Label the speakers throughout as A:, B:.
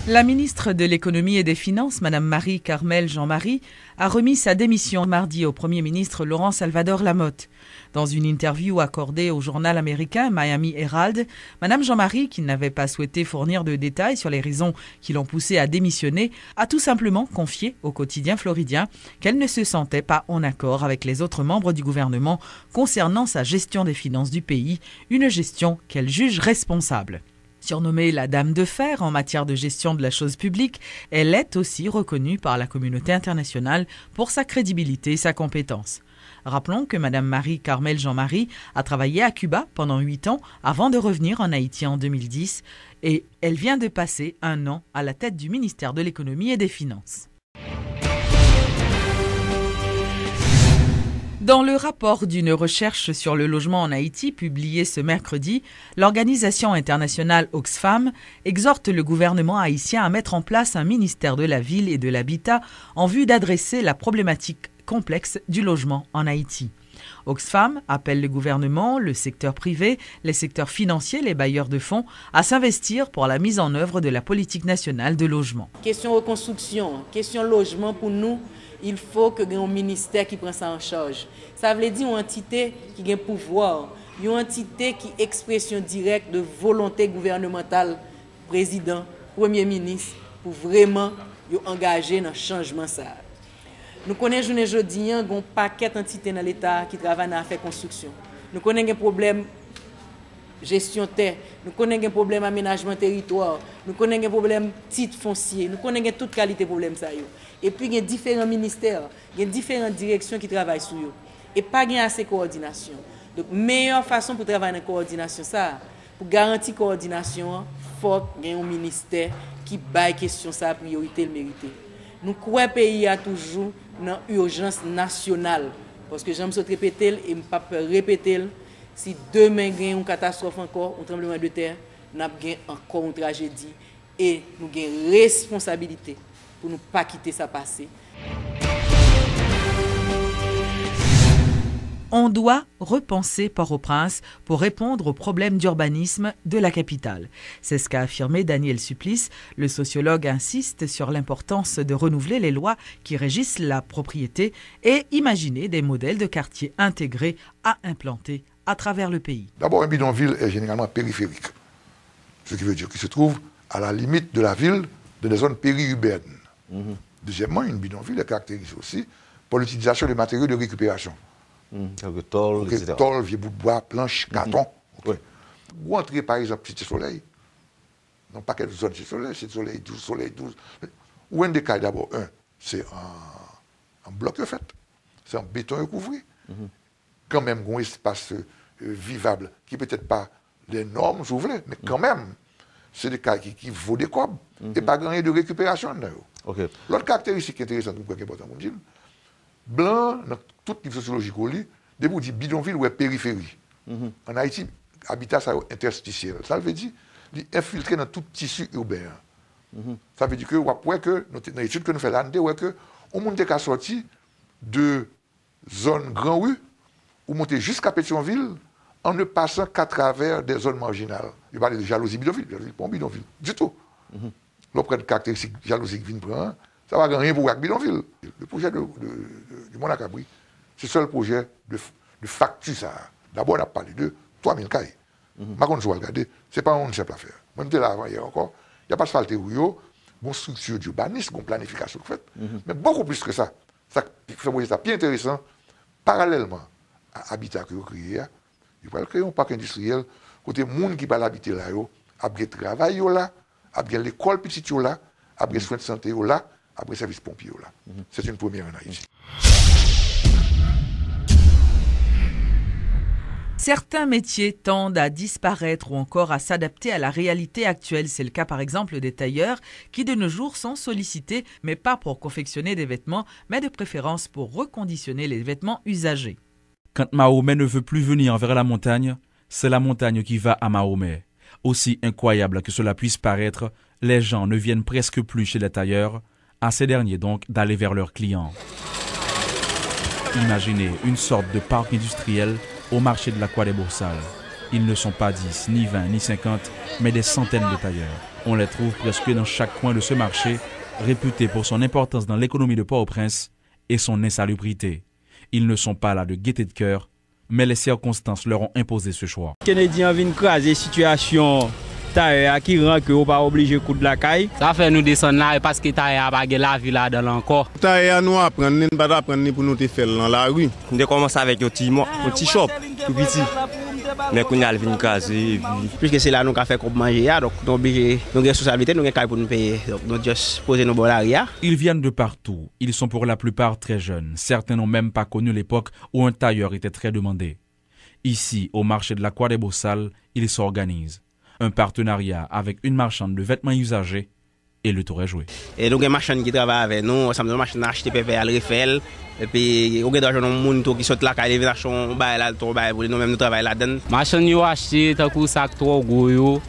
A: La ministre de l'Économie et des Finances, Mme Marie-Carmel Jean-Marie, a remis sa démission mardi au Premier ministre Laurent Salvador Lamotte. Dans une interview accordée au journal américain Miami Herald, Mme Jean-Marie, qui n'avait pas souhaité fournir de détails sur les raisons qui l'ont poussée à démissionner, a tout simplement confié au quotidien floridien qu'elle ne se sentait pas en accord avec les autres membres du gouvernement concernant sa gestion des finances du pays, une gestion qu'elle juge responsable. Surnommée la Dame de Fer en matière de gestion de la chose publique, elle est aussi reconnue par la communauté internationale pour sa crédibilité et sa compétence. Rappelons que Mme Marie-Carmel Jean-Marie a travaillé à Cuba pendant 8 ans avant de revenir en Haïti en 2010 et elle vient de passer 1 an à la tête du ministère de l'Économie et des Finances. Dans le rapport d'une recherche sur le logement en Haïti publié ce mercredi, l'organisation internationale Oxfam exhorte le gouvernement haïtien à mettre en place un ministère de la Ville et de l'Habitat en vue d'adresser la problématique complexe du logement en Haïti. Oxfam appelle le gouvernement, le secteur privé, les secteurs financiers, les bailleurs de fonds à s'investir pour la mise en œuvre de la politique nationale de logement.
B: Question reconstruction, question logement pour nous. Il faut que un ministère qui prend ça en charge. Ça veut dire une entité qui a un pouvoir, une entité qui est expression directe de volonté gouvernementale, président, premier ministre, pour vraiment engager dans le changement. Ça. Nous connaissons aujourd'hui un paquet d'entités dans l'État qui travaillent dans l'affaire construction. Nous connaissons un problème gestion terre, nous connaissons un problème aménagement territoire, nous connaissons un problème titre foncier, nous connaissons toute qualité de problème ça. Et puis il y a différents ministères, il y a différentes directions qui travaillent sur eux. Et pas assez de coordination. Donc meilleure façon pour travailler en coordination ça, pour garantir la coordination, il faut qu'il y ait un ministère qui baille question ça priorité le mérité. Nous croyons que le pays a toujours une urgence nationale parce que j'aime se répéter et je ne pas répéter. Si demain il y a une catastrophe encore, un tremblement de terre, nous avons encore une tragédie et nous avons une responsabilité pour ne pas quitter ça passé.
A: On doit repenser Port-au-Prince pour répondre aux problèmes d'urbanisme de la capitale. C'est ce qu'a affirmé Daniel Supplice. Le sociologue insiste sur l'importance de renouveler les lois qui régissent la propriété et imaginer des modèles de quartiers intégrés à implanter à travers le pays.
C: D'abord, un bidonville est généralement périphérique, ce qui veut dire qu'il se trouve à la limite de la ville, dans des zones périurbaines. Deuxièmement, une bidonville est caractérisée aussi par l'utilisation de matériaux de récupération.
D: Tôle, etc.
C: Tôle, vieux bout de bois, planche, carton. Vous entrez par exemple Cité Soleil, non pas quelques zones Cité Soleil, Cité Soleil 12. Ou un des cas d'abord, c'est en bloc fait, c'est en béton recouvri. Quand même, un espace vivable qui peut-être pas les normes, je voulais, mais quand même, c'est des cas qui vaut des cobs et pas gagner de récupération. L'autre caractéristique intéressante pour dire, blanc, dans toute type sociologique, dès vous dites bidonville ou périphérie. En Haïti, habitat ça interstitiel. Ça veut dire infiltré dans tout tissu urbain. Ça veut dire que dans l'étude que nous faisons là, on monte qu'à sortir de zones grand rue ou monter jusqu'à Pétionville en ne passant qu'à travers des zones marginales. Je parle de jalousie bidonville, pas bidonville, du tout. L'autre caractéristique jalousie qui vient prendre, ça va rien pour bidonville. Le projet du Monacabri, c'est le seul projet de facture. D'abord, on a parlé de 3000 cailles. Maintenant, je vais regarder, ce n'est pas un simple affaire. Moi, j'étais là avant hier encore, il n'y a pas de asphalte rouillot, bon structure d'urbanisme, bon planification faite, mais beaucoup plus que ça. Ça fait ça bien intéressant, parallèlement à l'habitat que vous créez, il va créer un parc industriel, côté monde qui va l'habiter là, après le travail là, après l'école petite là, après les soins de santé là, après le service pompier là. C'est une première en Haïti.
A: Certains métiers tendent à disparaître ou encore à s'adapter à la réalité actuelle. C'est le cas par exemple des tailleurs qui de nos jours sont sollicités, mais pas pour confectionner des vêtements, mais de préférence pour reconditionner les vêtements usagés.
E: Quand Mahomet ne veut plus venir vers la montagne, c'est la montagne qui va à Mahomet. Aussi incroyable que cela puisse paraître, les gens ne viennent presque plus chez les tailleurs, à ces derniers donc d'aller vers leurs clients. Imaginez une sorte de parc industriel au marché de la Croix des Boursales. Ils ne sont pas 10, ni 20, ni 50, mais des centaines de tailleurs. On les trouve presque dans chaque coin de ce marché, réputé pour son importance dans l'économie de Port-au-Prince et son insalubrité. Ils ne sont pas là de gaieté de cœur, mais les circonstances leur ont imposé ce choix.
F: Canadiens viennent craser situation tailleur qui rend que on pas obligé de couper de la caille.
G: Ça fait nous descendre là parce que tailleur pas la vie là dans encore.
H: Tailleur nous apprendre, nous pas apprendre pour nous te faire dans la rue.
D: On commence avec un petit shop, tout petit. Mais qu'on a venu caser.
F: Puisque c'est là nous qu'a fait qu'on manger, donc nous obligé, nous avons responsabilité, nous avons pour nous payer. Donc nous juste poser nos bons arrière.
E: Ils viennent de partout. Ils sont pour la plupart très jeunes. Certains n'ont même pas connu l'époque où un tailleur était très demandé. Ici, au marché de la Croix des Beaux-Salles, ils s'organisent. Un partenariat avec une marchande de vêtements usagés et le tour est joué.
F: Et donc les marchands qui travaillent avec nous, ensemble les marchands acheter PV à l'Refel. Et puis on a des gens qui sortent là, qui viennent acheter là, nous-mêmes nous travaillons là-dedans.
G: Marchands qui achètent tant que sac trop gros,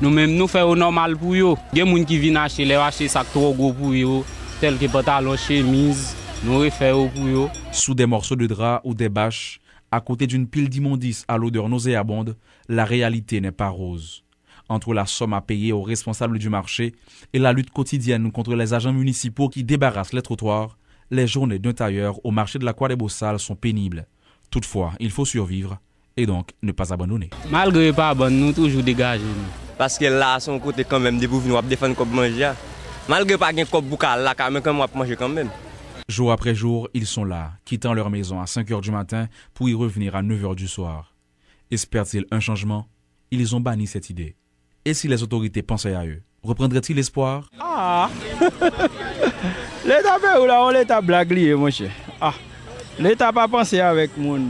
G: nous-mêmes nous faisons normal pour eux. Il y a des gens qui viennent acheter sac trop gros pour eux, tel que pantalon, chemise, nous refaisons pour eux.
E: Sous des morceaux de drap ou des bâches, à côté d'une pile d'immondices à l'odeur nauséabonde, la réalité n'est pas rose. Entre la somme à payer aux responsables du marché et la lutte quotidienne contre les agents municipaux qui débarrassent les trottoirs, les journées d'un tailleur au marché de la Croix des Beaux-Salles sont pénibles. Toutefois, il faut survivre et donc ne pas abandonner.
G: Malgré pas abandonner, nous toujours dégager.
D: Parce que là, à son côté, quand même, des bouffes, nous avons défendu comme manger. Malgré pas qu'il y ait un cop boucal là, quand même, on va manger quand même.
E: Jour après jour, ils sont là, quittant leur maison à 5 h du matin pour y revenir à 9 h du soir. Espèrent-ils un changement? Ils ont banni cette idée. Et si les autorités pensaient à eux, reprendraient-ils l'espoir?
F: Ah l'État fait où là, on l'État blague lié, mon cher. Ah, l'État pas pensé avec mon.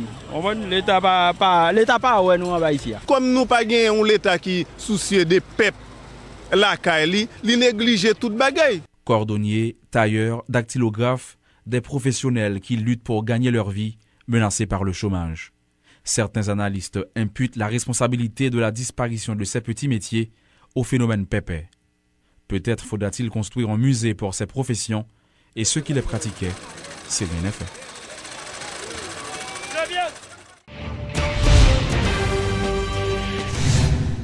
F: L'État pas ouais nous en bas ici.
H: Comme nous pas gagnons l'État qui soucieux des peuples, la caille, il néglige toute bagaille.
E: Cordonniers, tailleurs, dactylographes, des professionnels qui luttent pour gagner leur vie, menacés par le chômage. Certains analystes imputent la responsabilité de la disparition de ces petits métiers au phénomène pépé. Peut-être faudra-t-il construire un musée pour ces professions et ceux qui les pratiquaient, c'est bien fait.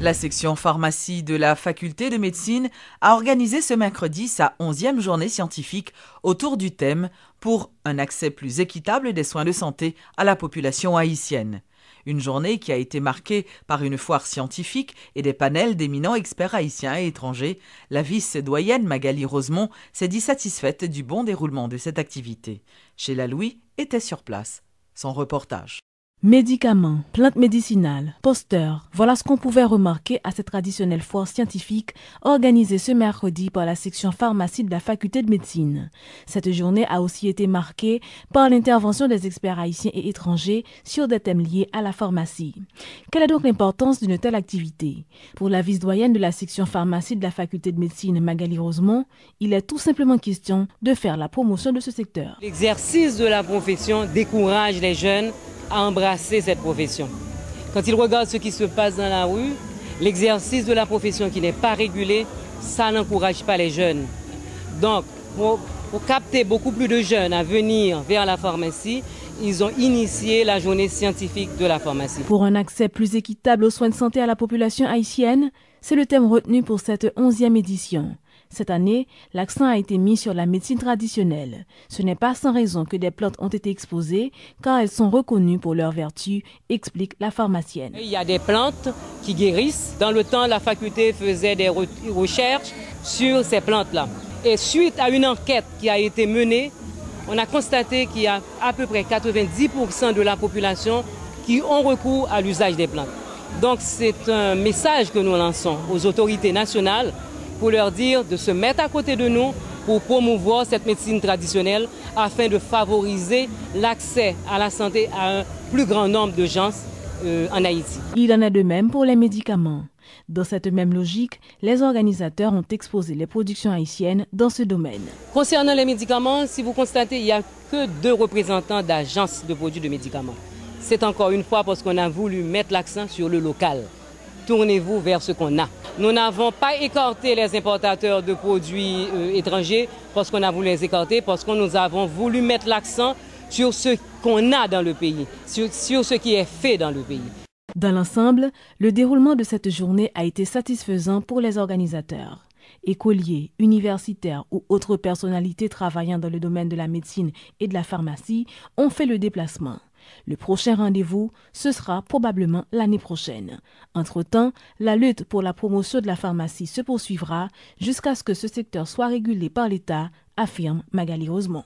A: La section pharmacie de la faculté de médecine a organisé ce mercredi sa 11e journée scientifique autour du thème « Pour un accès plus équitable des soins de santé à la population haïtienne ». Une journée qui a été marquée par une foire scientifique et des panels d'éminents experts haïtiens et étrangers. La vice-doyenne Magali Rosemont s'est dit satisfaite du bon déroulement de cette activité. Sheila Louis était sur place. Son reportage.
I: Médicaments, plantes médicinales, posters, voilà ce qu'on pouvait remarquer à cette traditionnelle foire scientifique organisée ce mercredi par la section pharmacie de la faculté de médecine. Cette journée a aussi été marquée par l'intervention des experts haïtiens et étrangers sur des thèmes liés à la pharmacie. Quelle est donc l'importance d'une telle activité? Pour la vice-doyenne de la section pharmacie de la faculté de médecine, Magali Rosemont, il est tout simplement question de faire la promotion de ce secteur.
J: L'exercice de la profession décourage les jeunes à embrasser cette profession. Quand ils regardent ce qui se passe dans la rue, l'exercice de la profession qui n'est pas régulé, ça n'encourage pas les jeunes. Donc, pour capter beaucoup plus de jeunes à venir vers la pharmacie, ils ont initié la journée scientifique de la pharmacie.
I: Pour un accès plus équitable aux soins de santé à la population haïtienne, c'est le thème retenu pour cette 11e édition. Cette année, l'accent a été mis sur la médecine traditionnelle. Ce n'est pas sans raison que des plantes ont été exposées, car elles sont reconnues pour leurs vertus, explique la pharmacienne.
J: Il y a des plantes qui guérissent. Dans le temps, la faculté faisait des recherches sur ces plantes-là. Et suite à une enquête qui a été menée, on a constaté qu'il y a à peu près 90% de la population qui ont recours à l'usage des plantes. Donc c'est un message que nous lançons aux autorités nationales pour leur dire de se mettre à côté de nous pour promouvoir cette médecine traditionnelle afin de favoriser l'accès à la santé à un plus grand nombre de gens en Haïti.
I: Il en est de même pour les médicaments. Dans cette même logique, les organisateurs ont exposé les productions haïtiennes dans ce domaine.
J: Concernant les médicaments, si vous constatez, il n'y a que 2 représentants d'agences de produits de médicaments. C'est encore une fois parce qu'on a voulu mettre l'accent sur le local. Tournez-vous vers ce qu'on a. Nous n'avons pas écarté les importateurs de produits étrangers parce qu'on a voulu les écarter, parce que nous avons voulu mettre l'accent sur ce qu'on a dans le pays, sur ce qui est fait dans le pays.
I: Dans l'ensemble, le déroulement de cette journée a été satisfaisant pour les organisateurs. Écoliers, universitaires ou autres personnalités travaillant dans le domaine de la médecine et de la pharmacie ont fait le déplacement. Le prochain rendez-vous, ce sera probablement l'année prochaine. Entre-temps, la lutte pour la promotion de la pharmacie se poursuivra jusqu'à ce que ce secteur soit régulé par l'État, affirme Magali Rosemont.